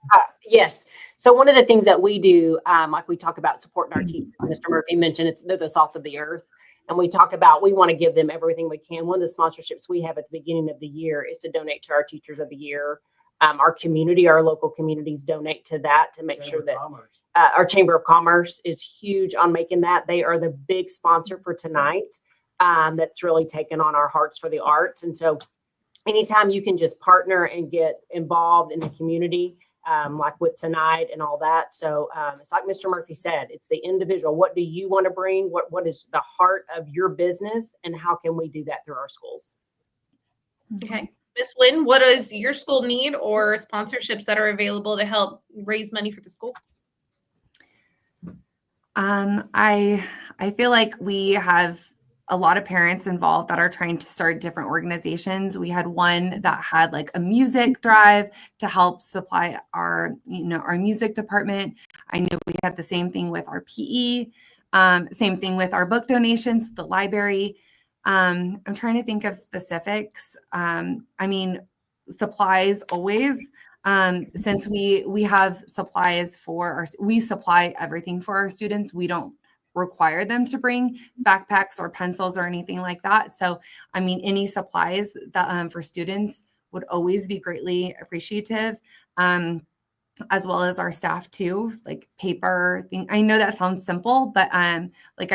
Yes. So one of the things that we do, like we talk about supporting our teachers, Mr. Murphy mentioned they're the salt of the earth. And we talk about, we want to give them everything we can. One of the sponsorships we have at the beginning of the year is to donate to our Teachers of the Year. Our community, our local communities donate to that to make sure that our Chamber of Commerce is huge on making that. They are the big sponsor for tonight. That's really taken on our hearts for the arts. And so anytime you can just partner and get involved in the community, like with tonight and all that. So it's like Mr. Murphy said, it's the individual. What do you want to bring? What is the heart of your business? And how can we do that through our schools? Okay. Ms. Winn, what does your school need or sponsorships that are available to help raise money for the school? I feel like we have a lot of parents involved that are trying to start different organizations. We had one that had like a music drive to help supply our music department. I know we had the same thing with our PE, same thing with our book donations, the library. I'm trying to think of specifics. Supplies always, since we have supplies we supply everything for our students. We don't require them to bring backpacks or pencils or anything like that. So, any supplies that for students would always be greatly appreciative, as well as our staff too, like paper thing. I know that sounds simple, but I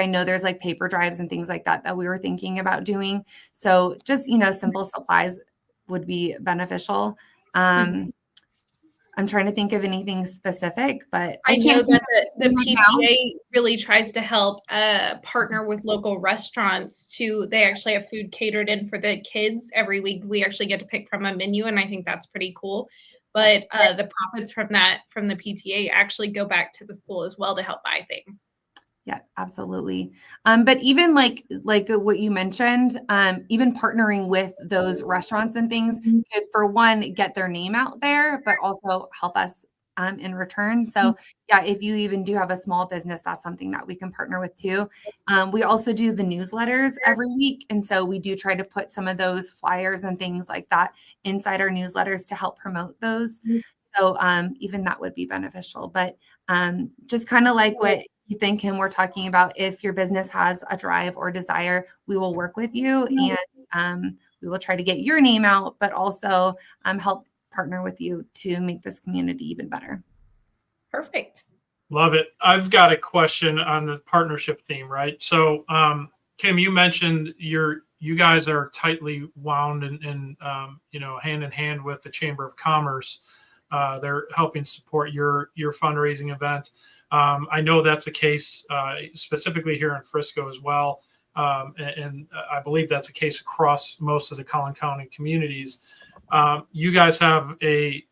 know there's like paper drives and things like that we were thinking about doing. So just, simple supplies would be beneficial. I'm trying to think of anything specific, but I know that the PTA really tries to help partner with local restaurants they actually have food catered in for the kids every week. We actually get to pick from a menu, and I think that's pretty cool. But the profits from the PTA actually go back to the school as well to help buy things. Yeah, absolutely. But even like what you mentioned, even partnering with those restaurants and things could, for one, get their name out there, but also help us in return. So yeah, if you even do have a small business, that's something that we can partner with too. We also do the newsletters every week. And so we do try to put some of those flyers and things like that inside our newsletters to help promote those. So even that would be beneficial. But just kind of like what you think, Kim, we're talking about, if your business has a drive or desire, we will work with you and we will try to get your name out, but also help partner with you to make this community even better. Perfect. Love it. I've got a question on the partnership theme, right? So, Kim, you mentioned you you guys are tightly wound and hand in hand with the Chamber of Commerce. They're helping support your fundraising event. I know that's a case specifically here in Frisco as well. And I believe that's a case across most of the Collin County communities. You guys have a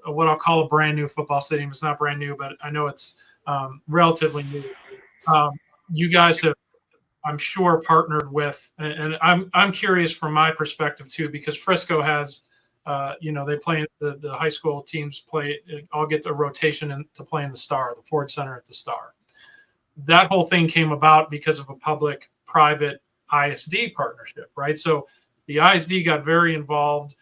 what I'll call a brand new football stadium. It's not brand new, but I know it's relatively new. You guys have, I'm sure, partnered with, and I'm curious from my perspective too, because Frisco has, they play the high school teams all get a rotation to play in the Star, the Ford Center at the Star. That whole thing came about because of a public-private ISD partnership, right? So the ISD got very involved.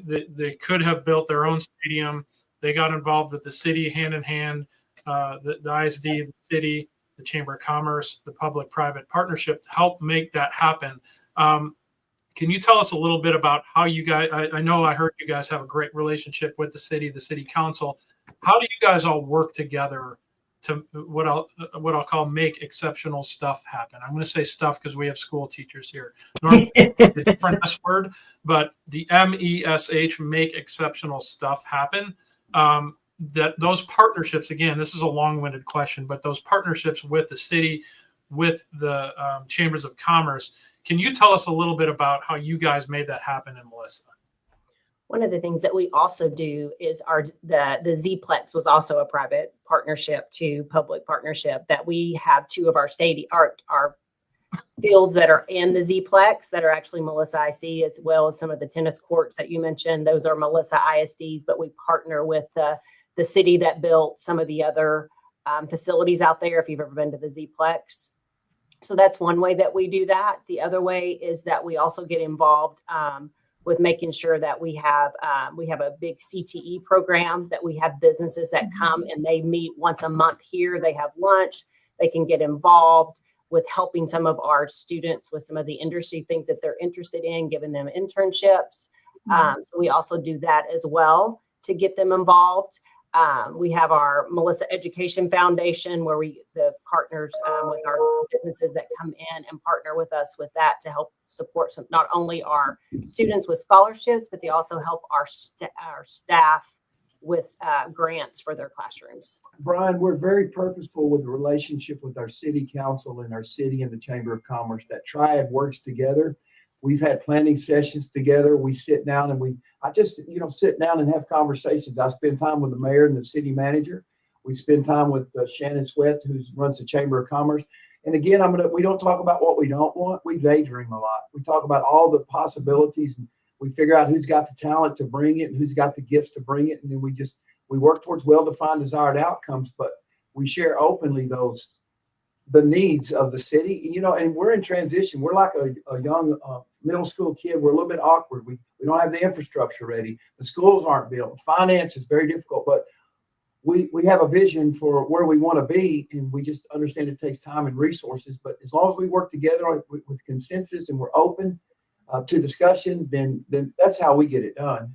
They could have built their own stadium. They got involved with the city hand in hand, the ISD, the city, the Chamber of Commerce, the public-private partnership to help make that happen. Can you tell us a little bit about how you guys, I know I heard you guys have a great relationship with the city council. How do you guys all work together to what I'll call make exceptional stuff happen? I'm going to say stuff because we have school teachers here. Normally, it's a different S word, but the MESH, make exceptional stuff happen. That those partnerships, again, this is a long-winded question, but those partnerships with the city, with the chambers of commerce, can you tell us a little bit about how you guys made that happen in Melissa? One of the things that we also do is the Z-Plex was also a private partnership to public partnership, that we have two of our our fields that are in the Z-Plex that are actually Melissa IC, as well as some of the tennis courts that you mentioned. Those are Melissa ISDs, but we partner with the city that built some of the other facilities out there, if you've ever been to the Z-Plex. So that's one way that we do that. The other way is that we also get involved with making sure that we have a big CTE program, that we have businesses that come and they meet once a month here. They have lunch. They can get involved with helping some of our students with some of the industry things that they're interested in, giving them internships. So we also do that as well to get them involved. We have our Melissa Education Foundation, where the partners with our businesses that come in and partner with us with that to help support not only our students with scholarships, but they also help our staff with grants for their classrooms. Brian, we're very purposeful with the relationship with our city council and our city and the Chamber of Commerce. That triad works together. We've had planning sessions together. We sit down and I just sit down and have conversations. I spend time with the mayor and the city manager. We spend time with Shannon Sweat, who runs the Chamber of Commerce. And again, we don't talk about what we don't want. We daydream a lot. We talk about all the possibilities, and we figure out who's got the talent to bring it and who's got the gifts to bring it. And then we work towards well-defined desired outcomes, but we share openly the needs of the city, and we're in transition. We're like a young middle school kid. We're a little bit awkward. We don't have the infrastructure ready. The schools aren't built. Finance is very difficult, but we have a vision for where we want to be, and we just understand it takes time and resources. But as long as we work together with consensus and we're open to discussion, then that's how we get it done.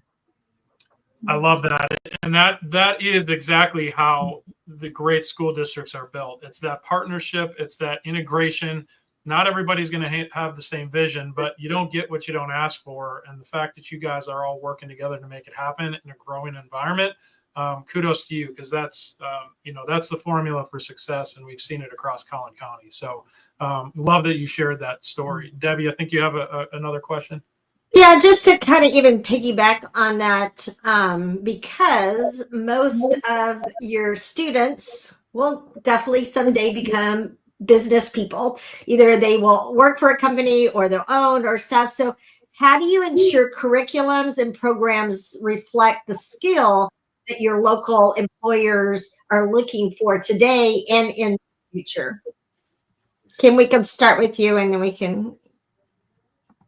I love that. And that is exactly how the great school districts are built. It's that partnership. It's that integration. Not everybody's going to have the same vision, but you don't get what you don't ask for. And the fact that you guys are all working together to make it happen in a growing environment, kudos to you, because that's the formula for success. And we've seen it across Collin County. So love that you shared that story. Debbie, I think you have another question. Yeah, just to kind of even piggyback on that, because most of your students will definitely someday become business people. Either they will work for a company or their own or staff. So how do you ensure curriculums and programs reflect the skill that your local employers are looking for today and in the future? We can start with you and then we can.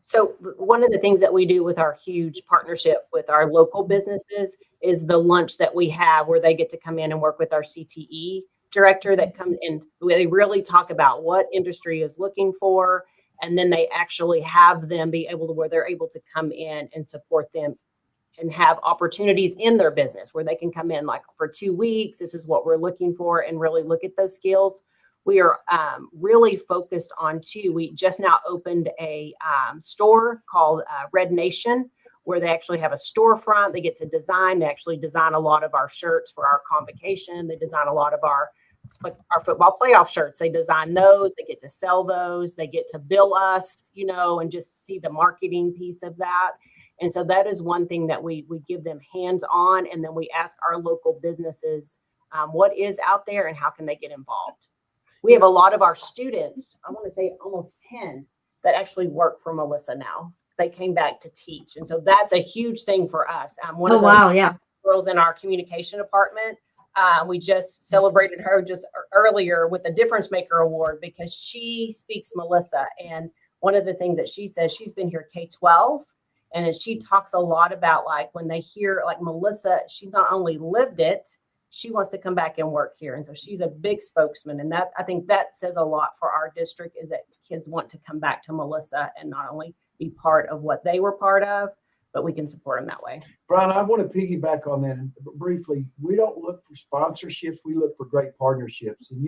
So one of the things that we do with our huge partnership with our local businesses is the lunch that we have, where they get to come in and work with our CTE director that comes in. They really talk about what industry is looking for, and then they actually have them be able to, where they're able to come in and support them and have opportunities in their business where they can come in like for 2 weeks. This is what we're looking for, and really look at those skills. We are really focused on two. We just now opened a store called Red Nation, where they actually have a storefront. They get to design. They actually design a lot of our shirts for our convocation. They design a lot of our football playoff shirts. They design those. They get to sell those. They get to bill us, and just see the marketing piece of that. And so that is one thing that we give them hands-on, and then we ask our local businesses what is out there and how can they get involved. We have a lot of our students, I want to say almost 10, that actually work for Melissa now. They came back to teach. And so that's a huge thing for us. One of the girls in our communication department, we just celebrated her just earlier with the Difference Maker Award because she speaks Melissa. And one of the things that she says, she's been here K-12. And as she talks a lot about like when they hear like Melissa, she's not only lived it, she wants to come back and work here. And so she's a big spokesman. And that, I think that says a lot for our district, is that kids want to come back to Melissa and not only be part of what they were part of, but we can support them that way. Brian, I want to piggyback on that briefly. We don't look for sponsorships. We look for great partnerships. And,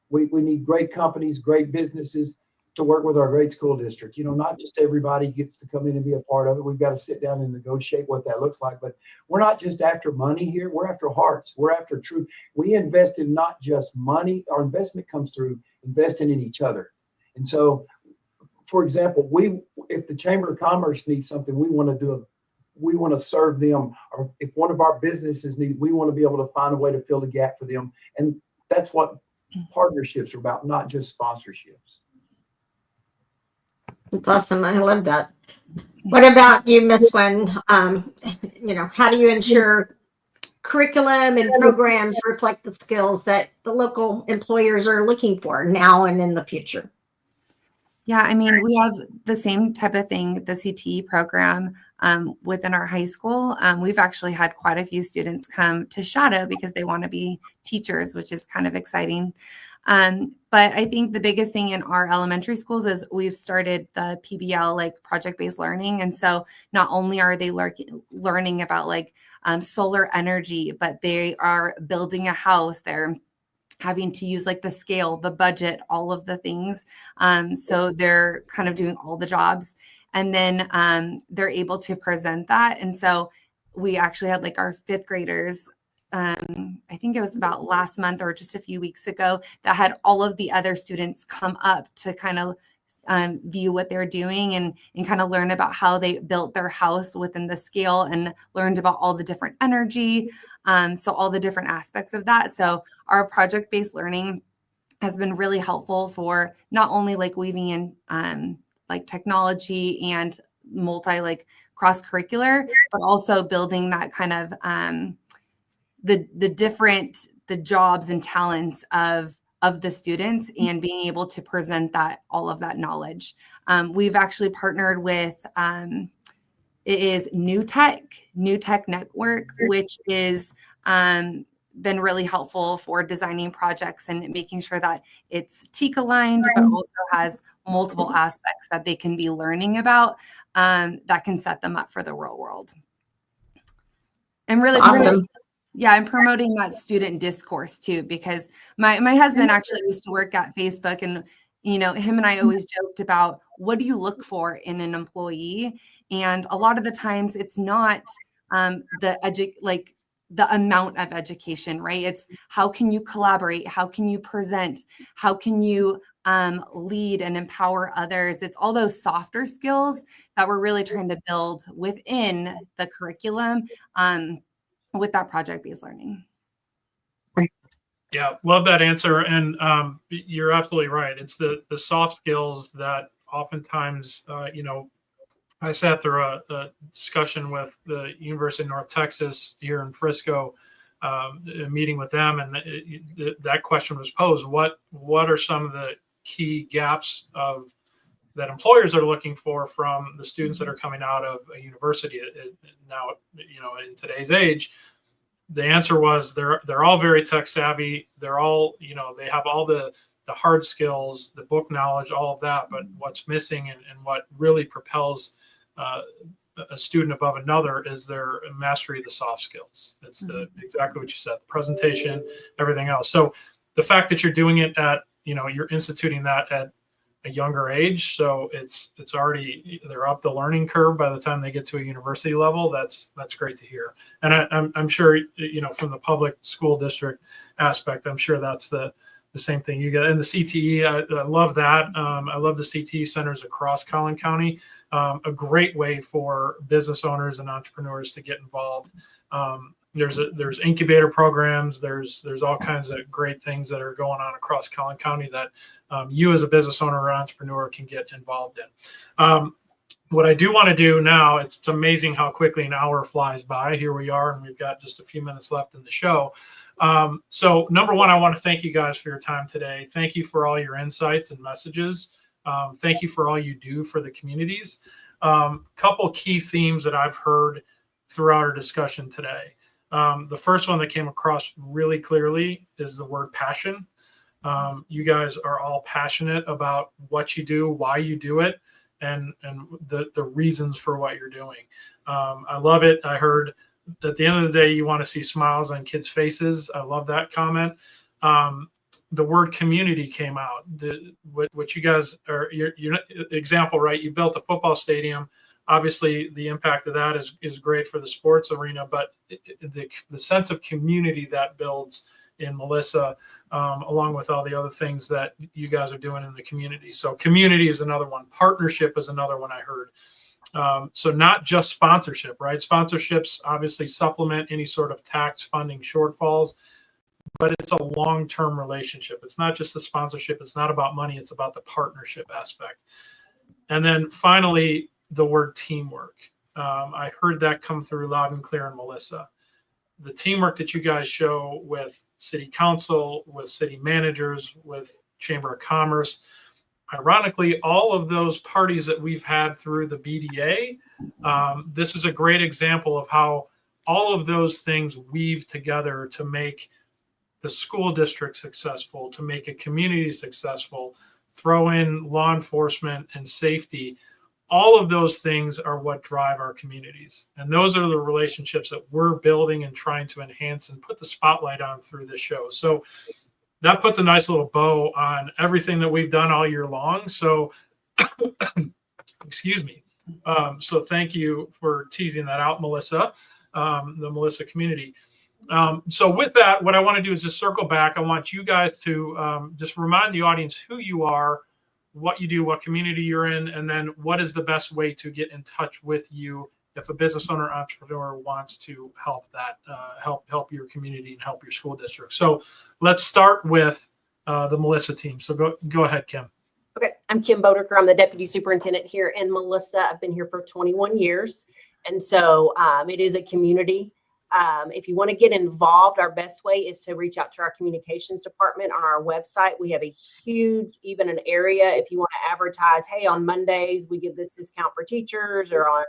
we need great companies, great businesses to work with our great school district. Not just everybody gets to come in and be a part of it. We've got to sit down and negotiate what that looks like. But we're not just after money here. We're after hearts. We're after truth. We invest in not just money. Our investment comes through investing in each other. And so, for example, if the Chamber of Commerce needs something, we want to serve them. Or if one of our businesses needs, we want to be able to find a way to fill the gap for them. And that's what partnerships are about, not just sponsorships. That's awesome. I love that. What about you, Miss Winn? How do you ensure curriculum and programs reflect the skills that the local employers are looking for now and in the future? Yeah, I mean, we have the same type of thing, the CTE program within our high school. We've actually had quite a few students come to shadow because they want to be teachers, which is kind of exciting. But I think the biggest thing in our elementary schools is we've started the PBL, like project-based learning. And so not only are they learning about like solar energy, but they are building a house. They're having to use like the scale, the budget, all of the things. So they're kind of doing all the jobs. And then they're able to present that. And so we actually had like our fifth graders, I think it was about last month or just a few weeks ago, that had all of the other students come up to kind of view what they're doing and kind of learn about how they built their house within the scale and learned about all the different energy. So all the different aspects of that. So our project-based learning has been really helpful for not only like weaving in like technology and cross-curricular, but also building that kind of the jobs and talents of the students and being able to present all of that knowledge. We've actually partnered with it is New Tech Network, which is been really helpful for designing projects and making sure that it's TEAC aligned, but also has multiple aspects that they can be learning about that can set them up for the real world. And really awesome. I'm promoting that student discourse too, because my husband actually used to work at Facebook, and him and I always joked about what do you look for in an employee, and a lot of the times it's not the amount of education, right? It's how can you collaborate, how can you present, how can you lead and empower others. It's all those softer skills that we're really trying to build within the curriculum. With that project-based learning. Yeah, love that answer. And you're absolutely right. It's the soft skills that oftentimes, I sat through a discussion with the University of North Texas here in Frisco, a meeting with them, and that question was posed: what are some of the key gaps that employers are looking for from the students that are coming out of a university now, in today's age? The answer was they're all very tech savvy. They're all, they have all the hard skills, the book knowledge, all of that. But what's missing and what really propels a student above another is their mastery of the soft skills. It's exactly what you said: presentation, everything else. So the fact that you're doing it at you're instituting that at a younger age. So it's already, they're up the learning curve by the time they get to a university level. That's great to hear. And I'm sure, from the public school district aspect, I'm sure that's the same thing you get. And the CTE, I love that. I love the CTE centers across Collin County. A great way for business owners and entrepreneurs to get involved. There's incubator programs. There's all kinds of great things that are going on across Collin County that you as a business owner or entrepreneur can get involved in. What I do want to do now, it's amazing how quickly an hour flies by. Here we are, and we've got just a few minutes left in the show. So number one, I want to thank you guys for your time today. Thank you for all your insights and messages. Thank you for all you do for the communities. Couple key themes that I've heard throughout our discussion today. The first one that came across really clearly is the word passion. You guys are all passionate about what you do, why you do it, and the reasons for what you're doing. I love it. I heard at the end of the day, you want to see smiles on kids' faces. I love that comment. The word community came out. What you guys are, your example, right? You built a football stadium. Obviously, the impact of that is great for the sports arena, but the sense of community that builds in Melissa, along with all the other things that you guys are doing in the community. So community is another one. Partnership is another one I heard. So not just sponsorship, right? Sponsorships obviously supplement any sort of tax funding shortfalls, but it's a long-term relationship. It's not just the sponsorship. It's not about money. It's about the partnership aspect. And then finally, the word teamwork. I heard that come through loud and clear in Melissa. The teamwork that you guys show with city council, with city managers, with Chamber of Commerce, ironically, all of those parties that we've had through the BDA, this is a great example of how all of those things weave together to make the school district successful, to make a community successful, throw in law enforcement and safety. All of those things are what drive our communities. And those are the relationships that we're building and trying to enhance and put the spotlight on through this show. So that puts a nice little bow on everything that we've done all year long. So, excuse me. So thank you for teasing that out, Melissa, the Melissa community. So with that, what I want to do is just circle back. I want you guys to just remind the audience who you are, what you do, what community you're in, and then what is the best way to get in touch with you if a business owner or entrepreneur wants to help that, help your community and help your school district. So let's start with the Melissa team. So go ahead, Kim. Okay, I'm Kim Boderker. I'm the deputy superintendent here in Melissa. I've been here for 21 years. And so it is a community. If you want to get involved, our best way is to reach out to our communications department on our website. We have a huge, even an area, if you want to advertise, hey, on Mondays, we give this discount for teachers, or on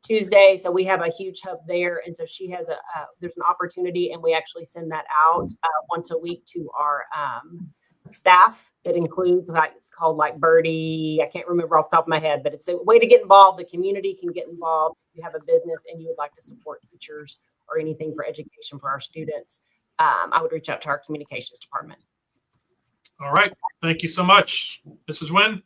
Tuesday. So we have a huge hub there. And so she has there's an opportunity, and we actually send that out once a week to our staff. That includes, it's called like Birdie. I can't remember off the top of my head, but it's a way to get involved. The community can get involved. If you have a business and you would like to support teachers or anything for education for our students, I would reach out to our communications department. All right. Thank you so much. Mrs. Winn.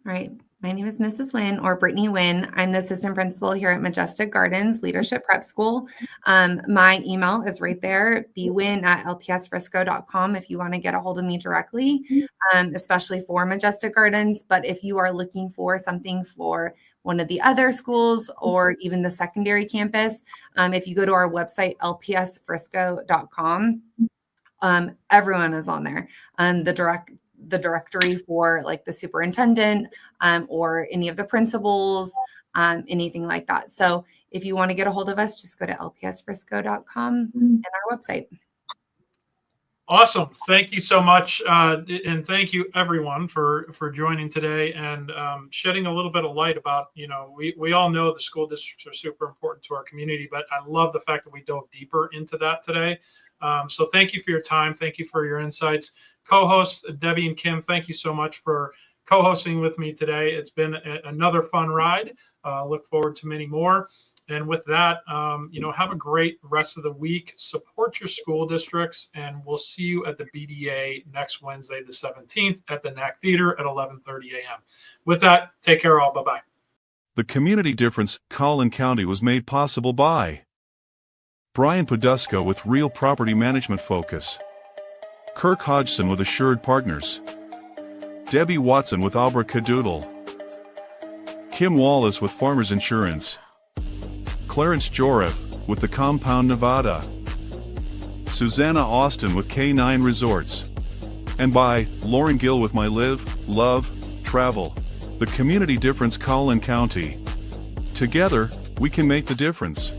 All right. My name is Mrs. Winn, or Brittany Winn. I'm the assistant principal here at Majestic Gardens Leadership Prep School. My email is right there, bwinn@lpsfrisco.com if you want to get a hold of me directly, especially for Majestic Gardens. But if you are looking for something for one of the other schools or even the secondary campus, if you go to our website, lpsfrisco.com, everyone is on there. The directory for like the superintendent or any of the principals, anything like that. So if you want to get a hold of us, just go to lpsfrisco.com and our website. Awesome. Thank you so much. And thank you everyone for joining today and shedding a little bit of light about, we all know the school districts are super important to our community, but I love the fact that we dove deeper into that today. So thank you for your time. Thank you for your insights. Co-hosts Debbie and Kim, thank you so much for co-hosting with me today. It's been another fun ride. Look forward to many more. And with that, have a great rest of the week. Support your school districts, and we'll see you at the BDA next Wednesday, the 17th, at the NAC Theater at 11:30 a.m. With that, take care all. Bye-bye. The Community Difference, Collin County was made possible by Brian Poduska with Real Property Management Focus, Kirk Hodgson with Assured Partners, Debbie Watson with Abracadoodle, Kim Wallace with Farmers Insurance, Clarence Joreff with the Compound Nevada, Susanna Austin with K9 Resorts, and by Lauren Gill with My Live, Love, Travel. The Community Difference, Collin County. Together, we can make the difference.